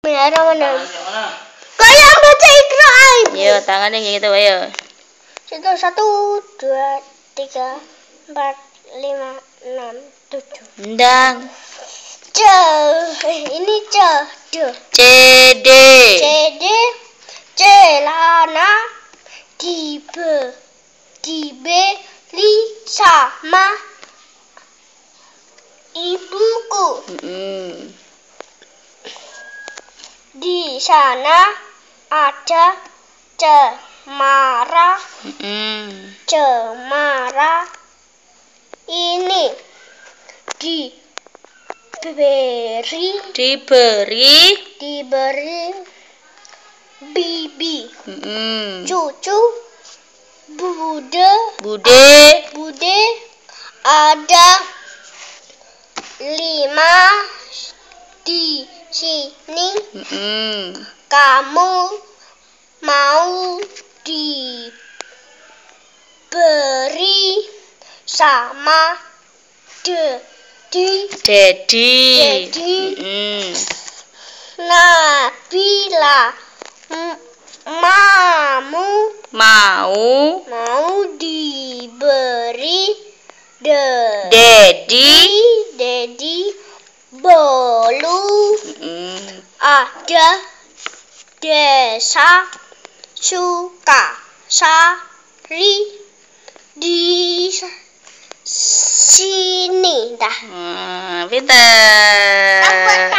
Bismillahirrahmanirrahim. Kayak baca Iqra. Yo, tangannya gitu, ayo. 1, 2, 3, 4, 5, 6, 7. Endang. Ini C. C D. Celana dibeli sama ibuku. Di sana ada cemara. Cemara ini diberi bibi. Cucu bude ada 5 di sini. Kamu mau diberi sama Dedi. Nabila mau diberi Dedi bolu. Ada desa Sukasari di sini dah. Pintar.